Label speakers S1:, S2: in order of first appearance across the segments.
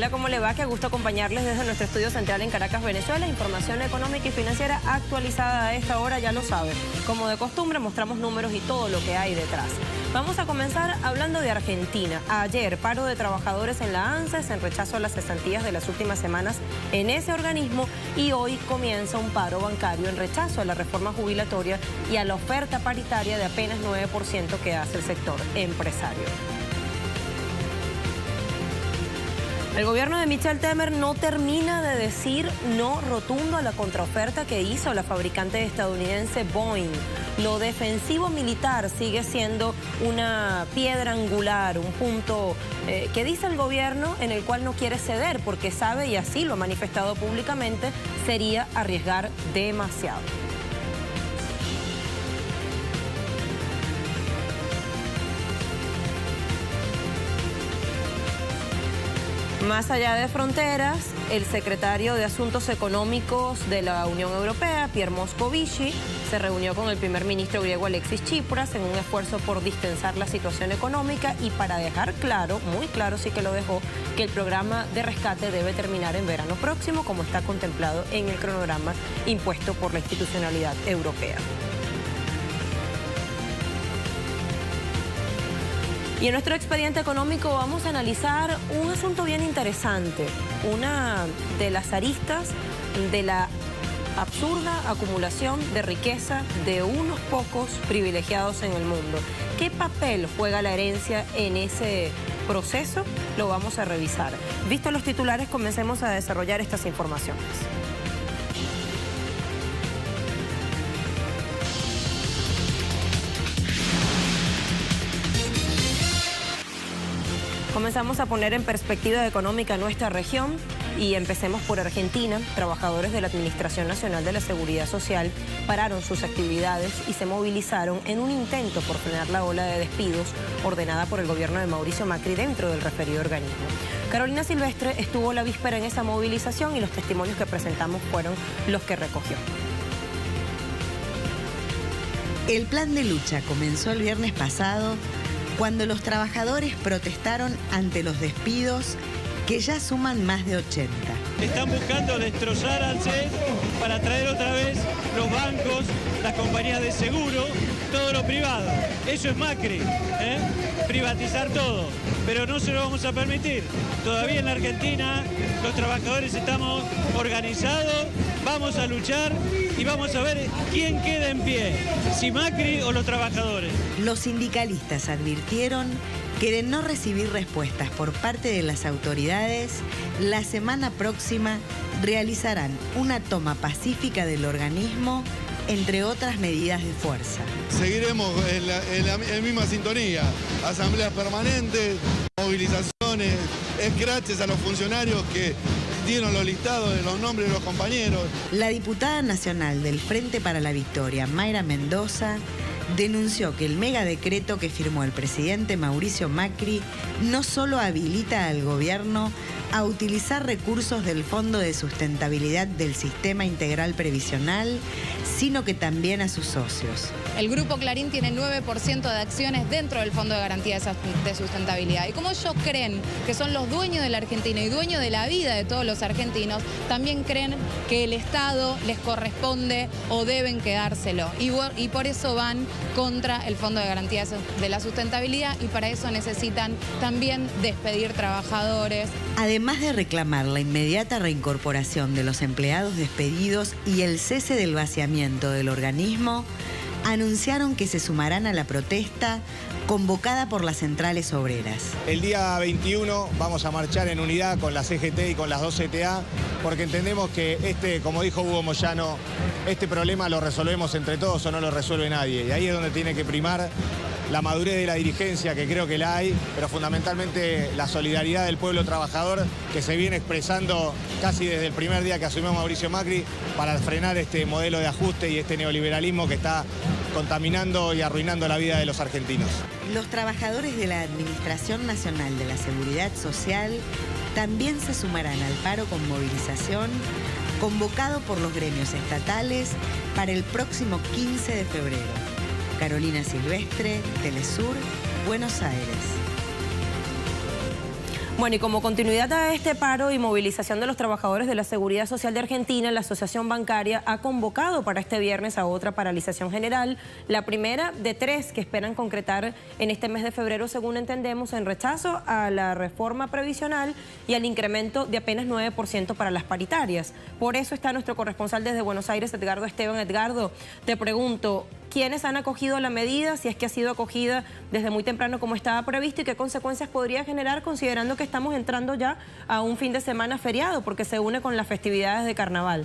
S1: Hola, ¿cómo le va? Qué gusto acompañarles desde nuestro estudio central en Caracas, Venezuela. Información económica y financiera actualizada a esta hora, ya lo saben. Como de costumbre, mostramos números y todo lo que hay detrás. Vamos a comenzar hablando de Argentina. Ayer, paro de trabajadores en la ANSES en rechazo a las cesantías de las últimas semanas en ese organismo, y hoy comienza un paro bancario en rechazo a la reforma jubilatoria y a la oferta paritaria de apenas 9% que hace el sector empresario. El gobierno de Michel Temer no termina de decir no rotundo a la contraoferta que hizo la fabricante estadounidense Boeing. Lo defensivo militar sigue siendo una piedra angular, un punto que dice el gobierno en el cual no quiere ceder porque sabe, y así lo ha manifestado públicamente, sería arriesgar demasiado. Más allá de fronteras, el secretario de Asuntos Económicos de la Unión Europea, Pierre Moscovici, se reunió con el primer ministro griego Alexis Tsipras en un esfuerzo por distensar la situación económica y para dejar claro, muy claro sí que lo dejó, que el programa de rescate debe terminar en verano próximo, como está contemplado en el cronograma impuesto por la institucionalidad europea. Y en nuestro expediente económico vamos a analizar un asunto bien interesante, una de las aristas de la absurda acumulación de riqueza de unos pocos privilegiados en el mundo. ¿Qué papel juega la herencia en ese proceso? Lo vamos a revisar. Vistos los titulares, comencemos a desarrollar estas informaciones. Comenzamos a poner en perspectiva económica nuestra región y empecemos por Argentina. Trabajadores de la Administración Nacional de la Seguridad Social pararon sus actividades y se movilizaron en un intento por frenar la ola de despidos ordenada por el gobierno de Mauricio Macri dentro del referido organismo. Carolina Silvestre estuvo la víspera en esa movilización y los testimonios que presentamos fueron los que recogió.
S2: El plan de lucha comenzó el viernes pasado, cuando los trabajadores protestaron ante los despidos que ya suman más de 80.
S3: Están buscando destrozar al CES para traer otra vez los bancos, las compañías de seguro, todo lo privado. Eso es Macri, privatizar todo. Pero no se lo vamos a permitir. Todavía en la Argentina los trabajadores estamos organizados, vamos a luchar y vamos a ver quién queda en pie, si Macri o los trabajadores.
S2: Los sindicalistas advirtieron que de no recibir respuestas por parte de las autoridades, la semana próxima realizarán una toma pacífica del organismo, entre otras medidas de fuerza.
S4: Seguiremos en la misma sintonía, asambleas permanentes, movilizaciones, escraches a los funcionarios que dieron los listados de los nombres de los compañeros.
S2: La diputada nacional del Frente para la Victoria, Mayra Mendoza, denunció que el megadecreto que firmó el presidente Mauricio Macri no solo habilita al gobierno a utilizar recursos del Fondo de Sustentabilidad del Sistema Integral Previsional, sino que también a sus socios.
S5: El Grupo Clarín tiene 9% de acciones dentro del Fondo de Garantía de Sustentabilidad. Y como ellos creen que son los dueños de la Argentina y dueños de la vida de todos los argentinos, también creen que el Estado les corresponde o deben quedárselo. Y por eso van contra el Fondo de Garantía de la Sustentabilidad, y para eso necesitan también despedir trabajadores.
S2: Además de reclamar la inmediata reincorporación de los empleados despedidos y el cese del vaciamiento del organismo, anunciaron que se sumarán a la protesta convocada por las centrales obreras.
S6: El día 21 vamos a marchar en unidad con la CGT y con las dos CTA, porque entendemos que como dijo Hugo Moyano, este problema lo resolvemos entre todos o no lo resuelve nadie. Y ahí es donde tiene que primar la madurez de la dirigencia, que creo que la hay, pero fundamentalmente la solidaridad del pueblo trabajador, que se viene expresando casi desde el primer día que asumió Mauricio Macri para frenar este modelo de ajuste y este neoliberalismo que está contaminando y arruinando la vida de los argentinos.
S2: Los trabajadores de la Administración Nacional de la Seguridad Social también se sumarán al paro con movilización convocado por los gremios estatales para el próximo 15 de febrero. Carolina Silvestre, Telesur, Buenos Aires.
S1: Bueno, y como continuidad a este paro y movilización de los trabajadores de la Seguridad Social de Argentina, la Asociación Bancaria ha convocado para este viernes a otra paralización general, la primera de 3 que esperan concretar en este mes de febrero, según entendemos, en rechazo a la reforma previsional y al incremento de apenas 9% para las paritarias. Por eso está nuestro corresponsal desde Buenos Aires, Edgardo Esteban. Edgardo, te pregunto, ¿quiénes han acogido la medida, si es que ha sido acogida desde muy temprano como estaba previsto, y qué consecuencias podría generar considerando que estamos entrando ya a un fin de semana feriado porque se une con las festividades de carnaval?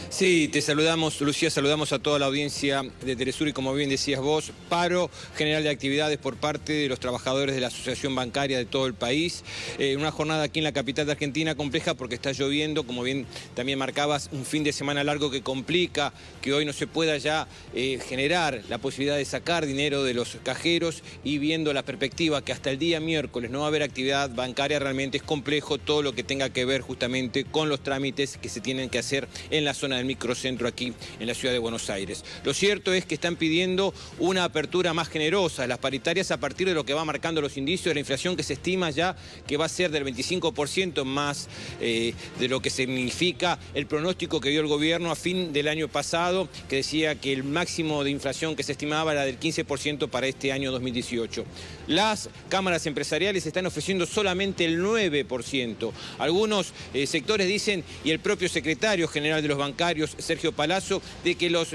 S7: Sí, te saludamos, Lucía, saludamos a toda la audiencia de Telesur y, como bien decías vos, paro general de actividades por parte de los trabajadores de la Asociación Bancaria de todo el país. Una jornada aquí en la capital de Argentina compleja porque está lloviendo, como bien también marcabas, un fin de semana largo que complica que hoy no se pueda ya generar la posibilidad de sacar dinero de los cajeros, y viendo la perspectiva que hasta el día miércoles no va a haber actividad bancaria, realmente es complejo todo lo que tenga que ver justamente con los trámites que se tienen que hacer en la zona del microcentro aquí en la ciudad de Buenos Aires. Lo cierto es que están pidiendo una apertura más generosa de las paritarias a partir de lo que va marcando los indicios de la inflación, que se estima ya que va a ser del 25% más de lo que significa el pronóstico que dio el gobierno a fin del año pasado, que decía que el máximo de inflación que se estimaba era del 15% para este año 2018. Las cámaras empresariales están ofreciendo solamente el 9%. Algunos sectores dicen, y el propio secretario general de los bancarios, Sergio Palazzo, de que los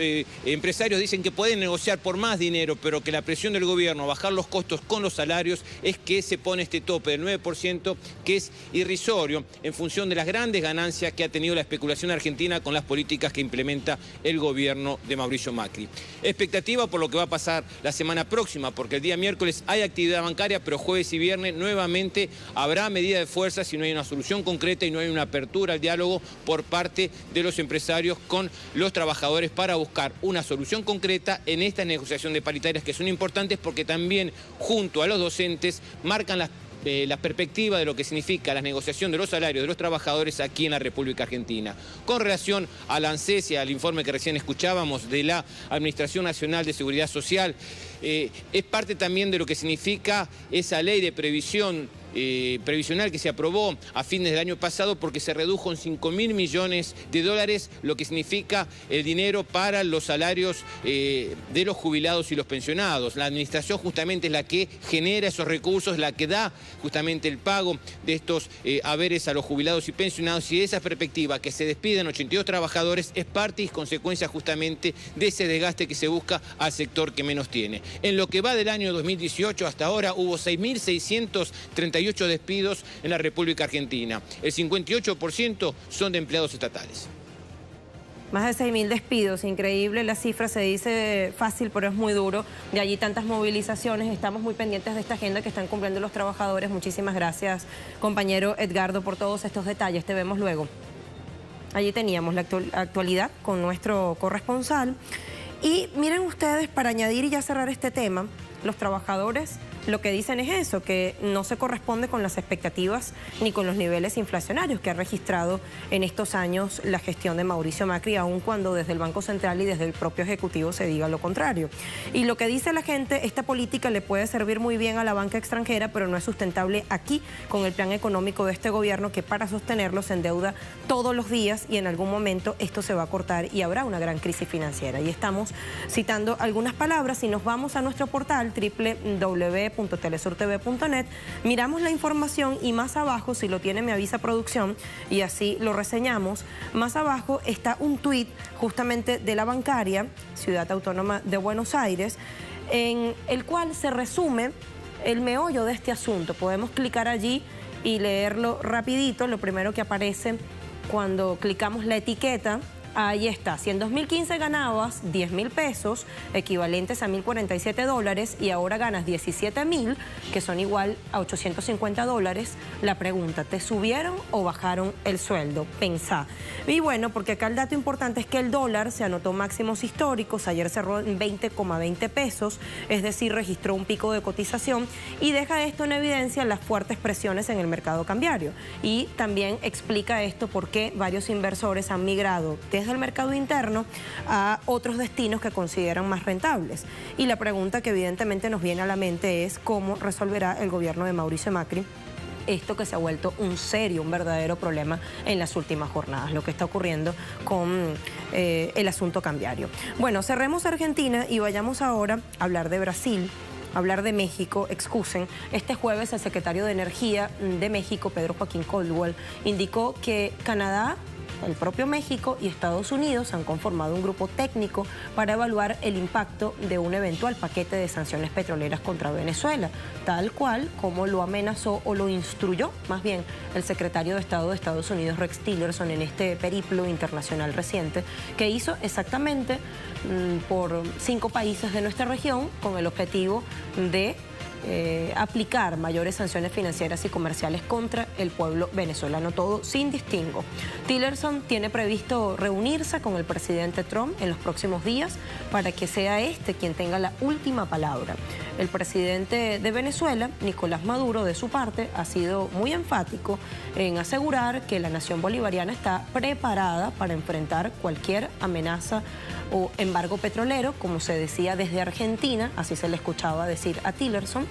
S7: empresarios dicen que pueden negociar por más dinero, pero que la presión del gobierno a bajar los costos con los salarios es que se pone este tope del 9%, que es irrisorio en función de las grandes ganancias que ha tenido la especulación argentina con las políticas que implementa el gobierno de Mauricio Macri. Expectativa por lo que va a pasar la semana próxima, porque el día miércoles hay actividad bancaria, pero jueves y viernes nuevamente habrá medida de fuerza si no hay una solución concreta y no hay una apertura al diálogo por parte de los empresarios con los trabajadores para buscar una solución concreta en esta negociación de paritarias, que son importantes porque también junto a los docentes marcan la perspectiva de lo que significa la negociación de los salarios de los trabajadores aquí en la República Argentina. Con relación al ANSES y al informe que recién escuchábamos de la Administración Nacional de Seguridad Social, es parte también de lo que significa esa ley de previsional que se aprobó a fines del año pasado, porque se redujo en 5.000 millones de dólares lo que significa el dinero para los salarios de los jubilados y los pensionados. La administración justamente es la que genera esos recursos, la que da justamente el pago de estos haberes a los jubilados y pensionados, y de esa perspectiva que se despiden 82 trabajadores es parte y consecuencia justamente de ese desgaste que se busca al sector que menos tiene. En lo que va del año 2018 hasta ahora hubo 6.638 despidos en la República Argentina. El 58% son de empleados estatales.
S1: Más de 6.000 despidos, increíble la cifra, se dice fácil, pero es muy duro. De allí tantas movilizaciones, estamos muy pendientes de esta agenda que están cumpliendo los trabajadores. Muchísimas gracias, compañero Edgardo, por todos estos detalles. Te vemos luego. Allí teníamos la actualidad con nuestro corresponsal. Y miren ustedes, para añadir y ya cerrar este tema, los trabajadores lo que dicen es eso, que no se corresponde con las expectativas ni con los niveles inflacionarios que ha registrado en estos años la gestión de Mauricio Macri, aun cuando desde el Banco Central y desde el propio Ejecutivo se diga lo contrario. Y lo que dice la gente, esta política le puede servir muy bien a la banca extranjera, pero no es sustentable aquí con el plan económico de este gobierno, que para sostenerlo se endeuda todos los días y en algún momento esto se va a cortar y habrá una gran crisis financiera. Y estamos citando algunas palabras y nos vamos a nuestro portal www.telesurtv.net, miramos la información y más abajo, si lo tiene me avisa producción y así lo reseñamos, más abajo está un tuit justamente de la bancaria, Ciudad Autónoma de Buenos Aires, en el cual se resume el meollo de este asunto. Podemos clicar allí y leerlo rapidito. Lo primero que aparece cuando clicamos la etiqueta, ahí está, si en 2015 ganabas 10.000 pesos, equivalentes a 1.047 dólares, y ahora ganas 17.000, que son igual a 850 dólares, la pregunta, ¿te subieron o bajaron el sueldo? Pensá. Y bueno, porque acá el dato importante es que el dólar se anotó máximos históricos, ayer cerró en 20,20 pesos, es decir, registró un pico de cotización, y deja esto en evidencia las fuertes presiones en el mercado cambiario. Y también explica esto por qué varios inversores han migrado de desde el mercado interno a otros destinos que consideran más rentables. Y la pregunta que evidentemente nos viene a la mente es cómo resolverá el gobierno de Mauricio Macri esto que se ha vuelto un verdadero problema en las últimas jornadas, lo que está ocurriendo con el asunto cambiario. Bueno, cerremos Argentina y vayamos ahora a hablar de Brasil. Hablar de México, excusen. Este jueves el secretario de Energía de México, Pedro Joaquín Caldwell, indicó que Canadá, el propio México y Estados Unidos han conformado un grupo técnico para evaluar el impacto de un eventual paquete de sanciones petroleras contra Venezuela, tal cual como lo amenazó o lo instruyó más bien el secretario de Estado de Estados Unidos, Rex Tillerson, en este periplo internacional reciente que hizo exactamente por 5 países de nuestra región con el objetivo de aplicar mayores sanciones financieras y comerciales contra el pueblo venezolano, todo sin distingo. Tillerson tiene previsto reunirse con el presidente Trump en los próximos días para que sea este quien tenga la última palabra. El presidente de Venezuela, Nicolás Maduro, de su parte, ha sido muy enfático en asegurar que la nación bolivariana está preparada para enfrentar cualquier amenaza o embargo petrolero, como se decía desde Argentina, así se le escuchaba decir a Tillerson.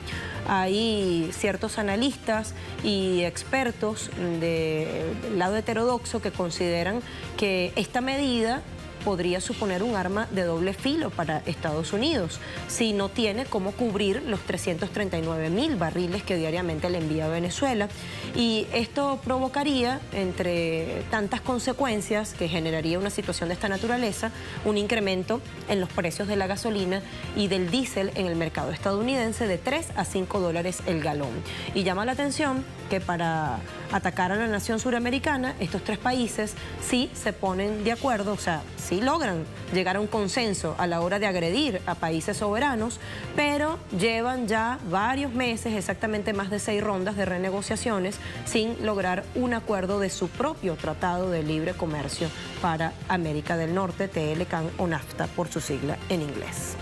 S1: Hay ciertos analistas y expertos del lado heterodoxo que consideran que esta medida podría suponer un arma de doble filo para Estados Unidos si no tiene cómo cubrir los 339.000 barriles que diariamente le envía a Venezuela. Y esto provocaría, entre tantas consecuencias que generaría una situación de esta naturaleza, un incremento en los precios de la gasolina y del diésel en el mercado estadounidense de 3 a 5 dólares el galón. Y llama la atención que para atacar a la nación suramericana, estos 3 países sí se ponen de acuerdo, o sea, sí logran llegar a un consenso a la hora de agredir a países soberanos, pero llevan ya varios meses, exactamente más de 6 rondas de renegociaciones, sin lograr un acuerdo de su propio Tratado de Libre Comercio para América del Norte, TLCAN o NAFTA por su sigla en inglés.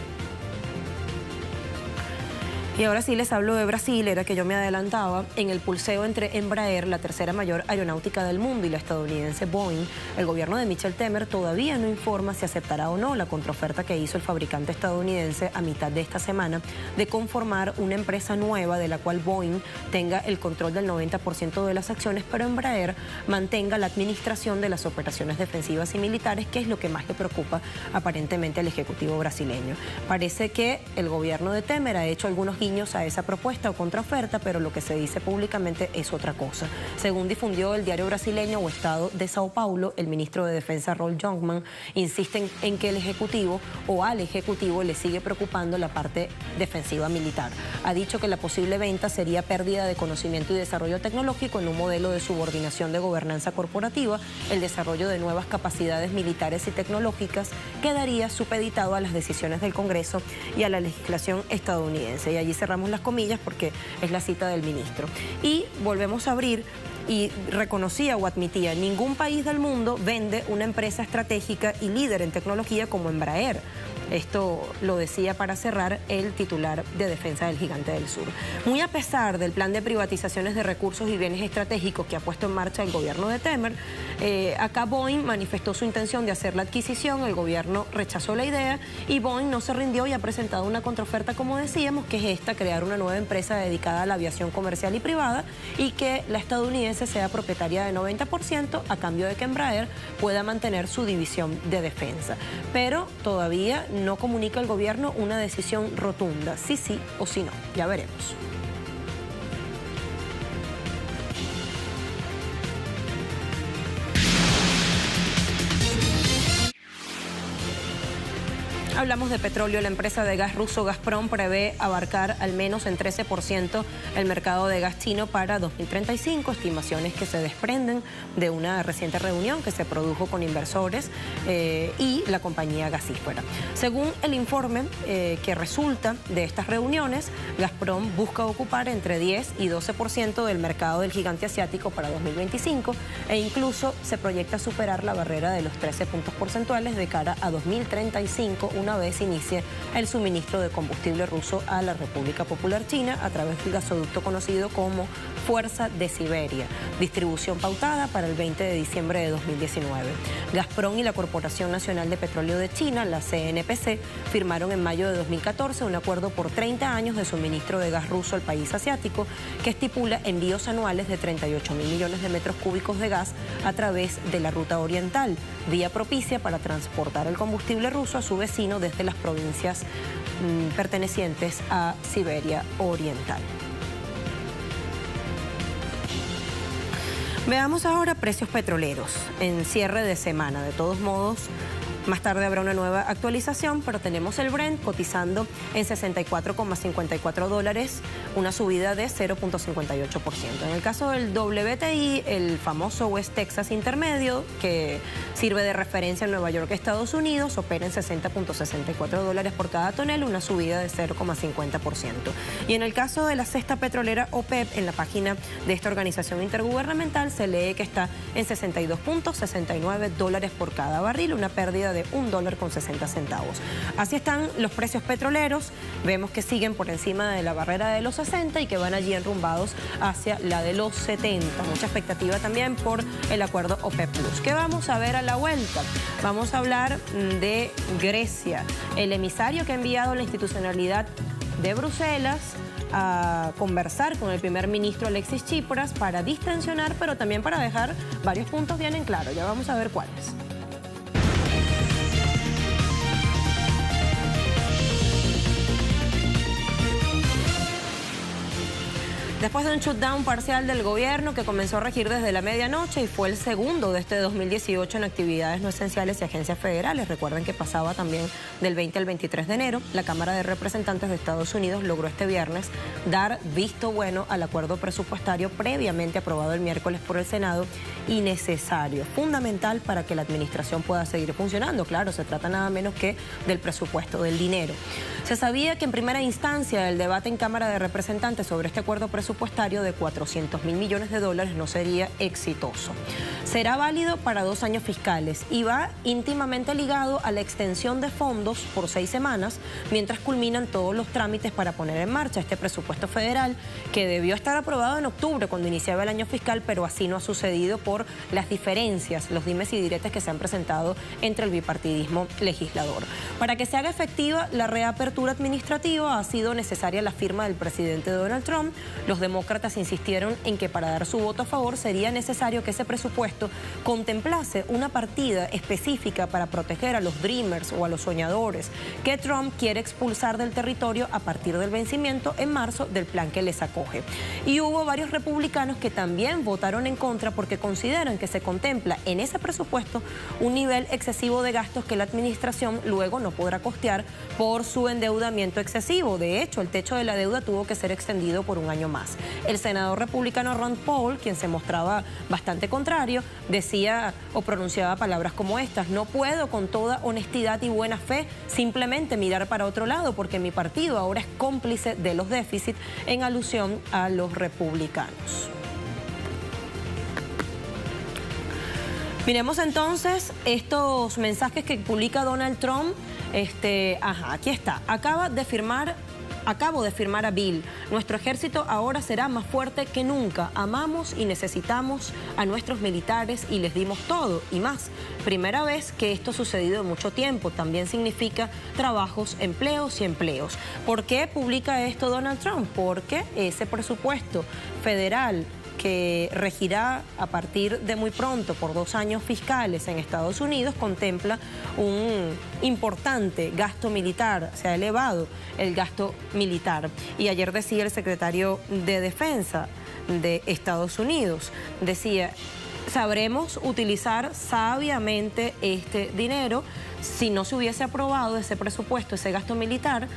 S1: Y ahora sí les hablo de Brasil, era que yo me adelantaba. En el pulseo entre Embraer, la tercera mayor aeronáutica del mundo, y la estadounidense Boeing, el gobierno de Michel Temer todavía no informa si aceptará o no la contraoferta que hizo el fabricante estadounidense a mitad de esta semana de conformar una empresa nueva de la cual Boeing tenga el control del 90% de las acciones, pero Embraer mantenga la administración de las operaciones defensivas y militares, que es lo que más le preocupa aparentemente al ejecutivo brasileño. Parece que el gobierno de Temer ha hecho algunos a esa propuesta o contraoferta, pero lo que se dice públicamente es otra cosa. Según difundió el diario brasileño O Estado de Sao Paulo, el ministro de Defensa, Rolf Jungmann, insiste en que el Ejecutivo o al Ejecutivo le sigue preocupando la parte defensiva militar. Ha dicho que la posible venta sería pérdida de conocimiento y desarrollo tecnológico en un modelo de subordinación de gobernanza corporativa, el desarrollo de nuevas capacidades militares y tecnológicas quedaría supeditado a las decisiones del Congreso y a la legislación estadounidense. Y allí cerramos las comillas porque es la cita del ministro. Y volvemos a abrir, y reconocía o admitía, ningún país del mundo vende una empresa estratégica y líder en tecnología como Embraer. Esto lo decía para cerrar el titular de Defensa del Gigante del Sur. Muy a pesar del plan de privatizaciones de recursos y bienes estratégicos que ha puesto en marcha el gobierno de Temer, acá Boeing manifestó su intención de hacer la adquisición, el gobierno rechazó la idea y Boeing no se rindió y ha presentado una contraoferta, como decíamos, que es esta, crear una nueva empresa dedicada a la aviación comercial y privada y que la estadounidense sea propietaria de 90% a cambio de que Embraer pueda mantener su división de defensa. Pero todavía no comunica el gobierno una decisión rotunda, sí o sí no, ya veremos. Hablamos de petróleo. La empresa de gas ruso Gazprom prevé abarcar al menos en 13% el mercado de gas chino para 2035, estimaciones que se desprenden de una reciente reunión que se produjo con inversores y la compañía gasífera. Según el informe que resulta de estas reuniones, Gazprom busca ocupar entre 10 y 12% del mercado del gigante asiático para 2025 e incluso se proyecta superar la barrera de los 13 puntos porcentuales de cara a 2035, una vez inicie el suministro de combustible ruso a la República Popular China a través del gasoducto conocido como Fuerza de Siberia, distribución pautada para el 20 de diciembre de 2019. Gazprom y la Corporación Nacional de Petróleo de China, la CNPC, firmaron en mayo de 2014 un acuerdo por 30 años de suministro de gas ruso al país asiático que estipula envíos anuales de 38.000 millones de metros cúbicos de gas a través de la ruta oriental, vía propicia para transportar el combustible ruso a su vecino desde las provincias pertenecientes a Siberia Oriental. Veamos ahora precios petroleros en cierre de semana. De todos modos, más tarde habrá una nueva actualización, pero tenemos el Brent cotizando en $64,54, una subida de 0,58%. En el caso del WTI, el famoso West Texas Intermedio, que sirve de referencia en Nueva York, Estados Unidos, opera en $60,64 por cada tonel, una subida de 0,50%. Y en el caso de la cesta petrolera OPEP, en la página de esta organización intergubernamental, se lee que está en $62,69 por cada barril, una pérdida de $1.60. Así están los precios petroleros. Vemos que siguen por encima de la barrera de los 60 y que van allí enrumbados hacia la de los 70. Mucha expectativa también por el acuerdo OPEP+. ¿Qué vamos a ver a la vuelta? Vamos a hablar de Grecia, el emisario que ha enviado la institucionalidad de Bruselas a conversar con el primer ministro Alexis Tsipras para distensionar, pero también para dejar varios puntos bien en claro. Ya vamos a ver cuáles. Después de un shutdown parcial del gobierno que comenzó a regir desde la medianoche y fue el segundo de este 2018 en actividades no esenciales y agencias federales, recuerden que pasaba también del 20 al 23 de enero, la Cámara de Representantes de Estados Unidos logró este viernes dar visto bueno al acuerdo presupuestario previamente aprobado el miércoles por el Senado y necesario, fundamental para que la administración pueda seguir funcionando. Claro, se trata nada menos que del presupuesto, del dinero. Se sabía que en primera instancia el debate en Cámara de Representantes sobre este acuerdo presupuestario de $400.000 millones no sería exitoso. Será válido para 2 años fiscales y va íntimamente ligado a la extensión de fondos por 6 semanas mientras culminan todos los trámites para poner en marcha este presupuesto federal que debió estar aprobado en octubre cuando iniciaba el año fiscal, pero así no ha sucedido por las diferencias, los dimes y diretes que se han presentado entre el bipartidismo legislador. Para que se haga efectiva la reapertura administrativa ha sido necesaria la firma del presidente Donald Trump. Los demócratas insistieron en que para dar su voto a favor sería necesario que ese presupuesto contemplase una partida específica para proteger a los dreamers o a los soñadores que Trump quiere expulsar del territorio a partir del vencimiento en marzo del plan que les acoge. Y hubo varios republicanos que también votaron en contra porque consideran que se contempla en ese presupuesto un nivel excesivo de gastos que la administración luego no podrá costear por su endeudamiento excesivo. De hecho, el techo de la deuda tuvo que ser extendido por un año más. El senador republicano Ron Paul, quien se mostraba bastante contrario, decía o pronunciaba palabras como estas: no puedo con toda honestidad y buena fe simplemente mirar para otro lado porque mi partido ahora es cómplice de los déficits, en alusión a los republicanos. Miremos entonces estos mensajes que publica Donald Trump. Aquí está. Acabo de firmar a Bill. Nuestro ejército ahora será más fuerte que nunca. Amamos y necesitamos a nuestros militares y les dimos todo y más. Primera vez que esto ha sucedido en mucho tiempo. También significa trabajos, empleos y empleos. ¿Por qué publica esto Donald Trump? Porque ese presupuesto federal que regirá a partir de muy pronto por 2 años fiscales en Estados Unidos, contempla un importante gasto militar. Se ha elevado el gasto militar. Y ayer decía el secretario de Defensa de Estados Unidos, decía: sabremos utilizar sabiamente este dinero. Si no se hubiese aprobado ese presupuesto, ese gasto militar,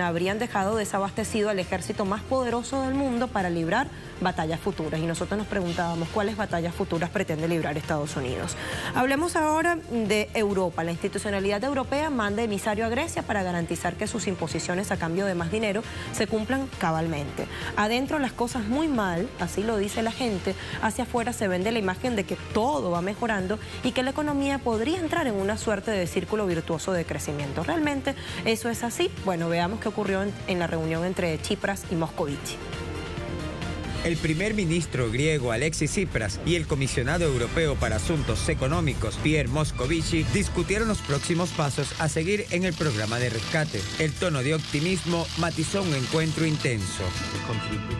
S1: habrían dejado desabastecido al ejército más poderoso del mundo para librar batallas futuras. Y nosotros nos preguntábamos cuáles batallas futuras pretende librar Estados Unidos. Hablemos ahora de Europa. La institucionalidad europea manda emisario a Grecia para garantizar que sus imposiciones a cambio de más dinero se cumplan cabalmente. Adentro las cosas muy mal, así lo dice la gente. Hacia afuera se vende la imagen de que todo va mejorando y que la economía podría entrar en una suerte de círculo virtuoso de crecimiento. ¿Realmente eso es así? Bueno, veamos qué ocurrió en la reunión entre Tsipras y Moscovici.
S8: El primer ministro griego Alexis Tsipras y el comisionado europeo para asuntos económicos Pierre Moscovici discutieron los próximos pasos a seguir en el programa de rescate. El tono de optimismo matizó un encuentro intenso.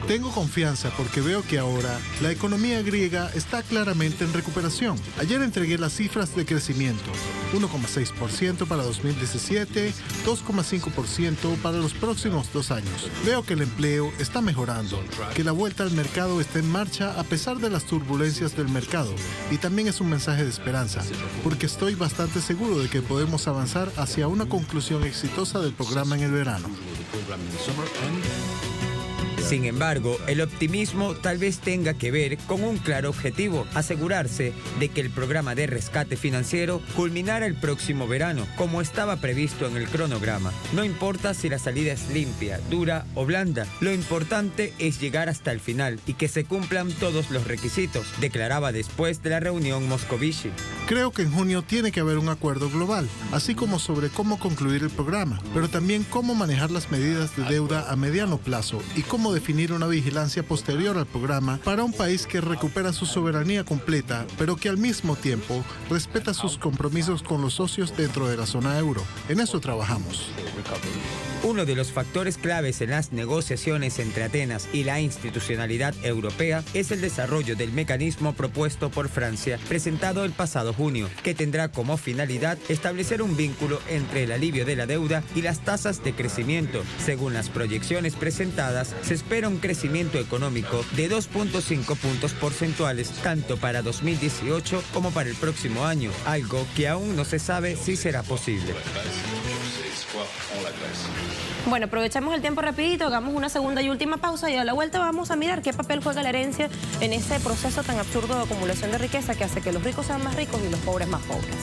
S9: Tengo confianza porque veo que ahora la economía griega está claramente en recuperación. Ayer entregué las cifras de crecimiento: 1,6% para 2017, 2,5% para los próximos 2 años. Veo que el empleo está mejorando, que la vuelta al mercado está en marcha a pesar de las turbulencias del mercado, y también es un mensaje de esperanza, porque estoy bastante seguro de que podemos avanzar hacia una conclusión exitosa del programa en el verano.
S8: Sin embargo, el optimismo tal vez tenga que ver con un claro objetivo: asegurarse de que el programa de rescate financiero culminara el próximo verano, como estaba previsto en el cronograma. No importa si la salida es limpia, dura o blanda, lo importante es llegar hasta el final y que se cumplan todos los requisitos, declaraba después de la reunión Moscovici.
S9: Creo que en junio tiene que haber un acuerdo global, así como sobre cómo concluir el programa, pero también cómo manejar las medidas de deuda a mediano plazo y cómo definir una vigilancia posterior al programa para un país que recupera su soberanía completa, pero que al mismo tiempo respeta sus compromisos con los socios dentro de la zona euro. En eso trabajamos.
S8: Uno de los factores claves en las negociaciones entre Atenas y la institucionalidad europea es el desarrollo del mecanismo propuesto por Francia, presentado el pasado junio, que tendrá como finalidad establecer un vínculo entre el alivio de la deuda y las tasas de crecimiento. Según las proyecciones presentadas, se espera un crecimiento económico de 2,5 puntos porcentuales tanto para 2018 como para el próximo año, algo que aún no se sabe si será posible.
S1: Bueno, aprovechamos el tiempo rapidito, hagamos una segunda y última pausa y a la vuelta vamos a mirar qué papel juega la herencia en ese proceso tan absurdo de acumulación de riqueza que hace que los ricos sean más ricos y los pobres más pobres.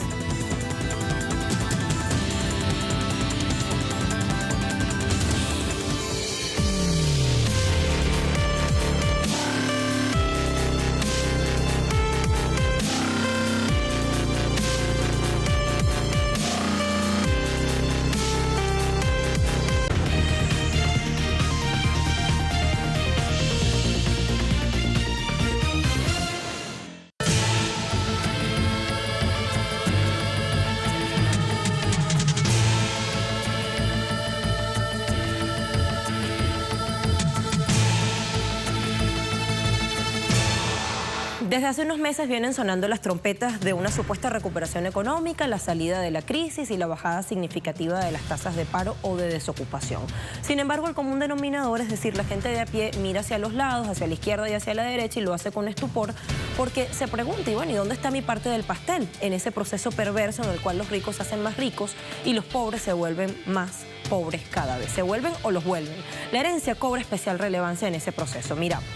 S1: Desde hace unos meses vienen sonando las trompetas de una supuesta recuperación económica, la salida de la crisis y la bajada significativa de las tasas de paro o de desocupación. Sin embargo, el común denominador, es decir, la gente de a pie, mira hacia los lados, hacia la izquierda y hacia la derecha, y lo hace con estupor porque se pregunta, y bueno, ¿y dónde está mi parte del pastel? En ese proceso perverso en el cual los ricos se hacen más ricos y los pobres se vuelven más pobres cada vez. ¿Se vuelven o los vuelven? La herencia cobra especial relevancia en ese proceso. Miramos.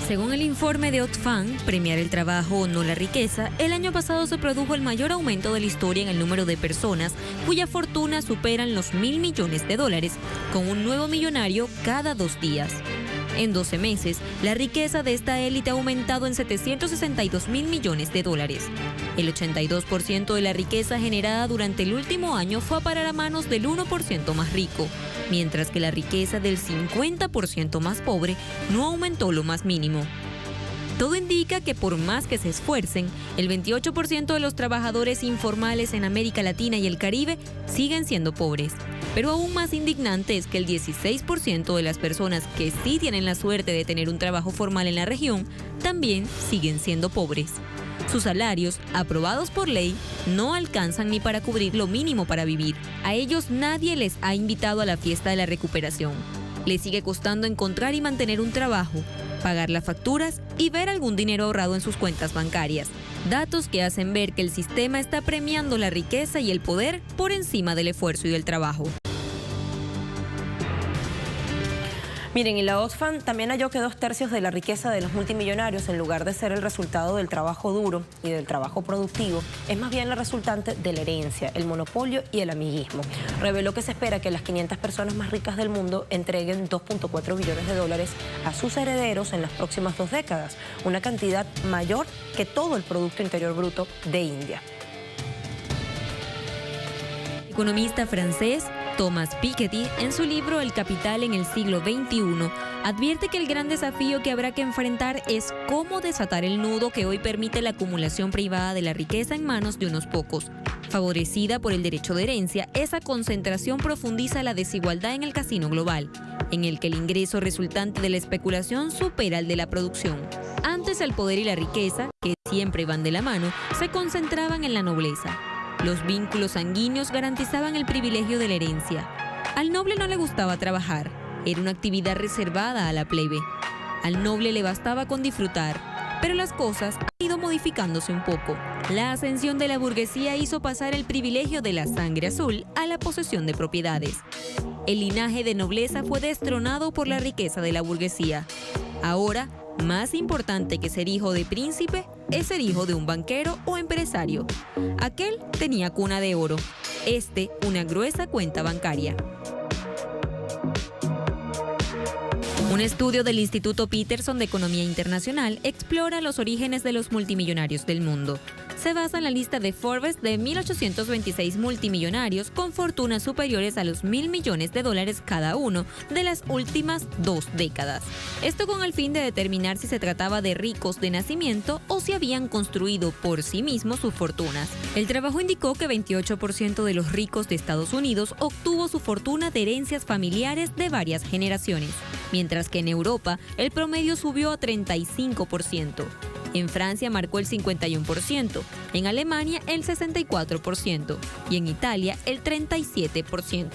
S10: Según el informe de Oxfam, Premiar el Trabajo, no la Riqueza, el año pasado se produjo el mayor aumento de la historia en el número de personas cuya fortuna superan los $1.000 millones, con un nuevo millonario cada 2 días. En 12 meses, la riqueza de esta élite ha aumentado en $762 mil millones. El 82% de la riqueza generada durante el último año fue a parar a manos del 1% más rico, mientras que la riqueza del 50% más pobre no aumentó lo más mínimo. Todo indica que por más que se esfuercen, el 28% de los trabajadores informales en América Latina y el Caribe siguen siendo pobres. Pero aún más indignante es que el 16% de las personas que sí tienen la suerte de tener un trabajo formal en la región también siguen siendo pobres. Sus salarios, aprobados por ley, no alcanzan ni para cubrir lo mínimo para vivir. A ellos nadie les ha invitado a la fiesta de la recuperación. Les sigue costando encontrar y mantener un trabajo, pagar las facturas y ver algún dinero ahorrado en sus cuentas bancarias. Datos que hacen ver que el sistema está premiando la riqueza y el poder por encima del esfuerzo y del trabajo.
S1: Miren, y la Oxfam también halló que 2/3 de la riqueza de los multimillonarios, en lugar de ser el resultado del trabajo duro y del trabajo productivo, es más bien la resultante de la herencia, el monopolio y el amiguismo. Reveló que se espera que las 500 personas más ricas del mundo entreguen $2.4 billones a sus herederos en las próximas 2 décadas, una cantidad mayor que todo el Producto Interior Bruto de India.
S10: El economista francés Thomas Piketty, en su libro El capital en el siglo XXI, advierte que el gran desafío que habrá que enfrentar es cómo desatar el nudo que hoy permite la acumulación privada de la riqueza en manos de unos pocos. Favorecida por el derecho de herencia, esa concentración profundiza la desigualdad en el casino global, en el que el ingreso resultante de la especulación supera el de la producción. Antes el poder y la riqueza, que siempre van de la mano, se concentraban en la nobleza. Los vínculos sanguíneos garantizaban el privilegio de la herencia. Al noble no le gustaba trabajar, era una actividad reservada a la plebe. Al noble le bastaba con disfrutar, pero las cosas han ido modificándose un poco. La ascensión de la burguesía hizo pasar el privilegio de la sangre azul a la posesión de propiedades. El linaje de nobleza fue destronado por la riqueza de la burguesía. Ahora, más importante que ser hijo de príncipe es ser hijo de un banquero o empresario. Aquel tenía cuna de oro, una gruesa cuenta bancaria. Un estudio del Instituto Peterson de Economía Internacional explora los orígenes de los multimillonarios del mundo. Se basa en la lista de Forbes de 1.826 multimillonarios con fortunas superiores a los $1.000 millones cada uno de las últimas 2 décadas. Esto con el fin de determinar si se trataba de ricos de nacimiento o si habían construido por sí mismos sus fortunas. El trabajo indicó que 28% de los ricos de Estados Unidos obtuvo su fortuna de herencias familiares de varias generaciones, mientras que en Europa el promedio subió a 35%. En Francia marcó el 51%, en Alemania el 64% y en Italia el 37%.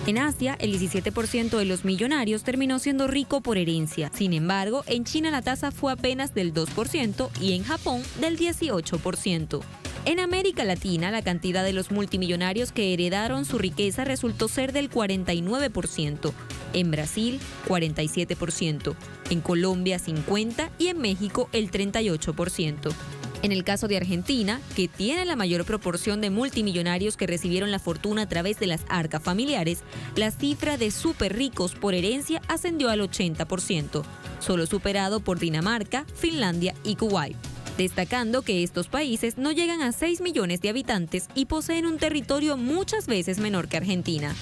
S10: En Asia, el 17% de los millonarios terminó siendo rico por herencia. Sin embargo, en China la tasa fue apenas del 2% y en Japón del 18%. En América Latina, la cantidad de los multimillonarios que heredaron su riqueza resultó ser del 49%, en Brasil 47%, en Colombia 50% y en México el 38%. En el caso de Argentina, que tiene la mayor proporción de multimillonarios que recibieron la fortuna a través de las arcas familiares, la cifra de súper ricos por herencia ascendió al 80%, solo superado por Dinamarca, Finlandia y Kuwait. Destacando que estos países no llegan a 6 millones de habitantes y poseen un territorio muchas veces menor que Argentina.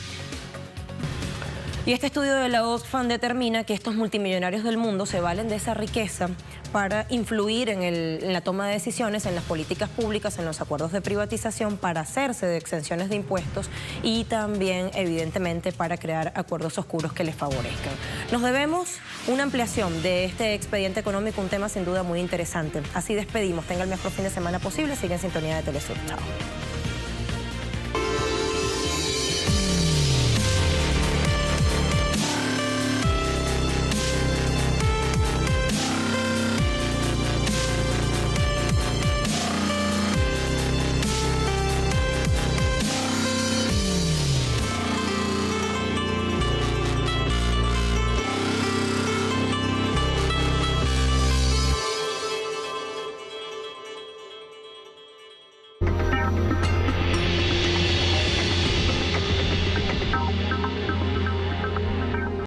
S1: Y este estudio de la Oxfam determina que estos multimillonarios del mundo se valen de esa riqueza para influir en la toma de decisiones, en las políticas públicas, en los acuerdos de privatización, para hacerse de exenciones de impuestos y también, evidentemente, para crear acuerdos oscuros que les favorezcan. Nos debemos una ampliación de este expediente económico, un tema sin duda muy interesante. Así despedimos. Tenga el mejor fin de semana posible. Sigue en sintonía de Telesur. Chao.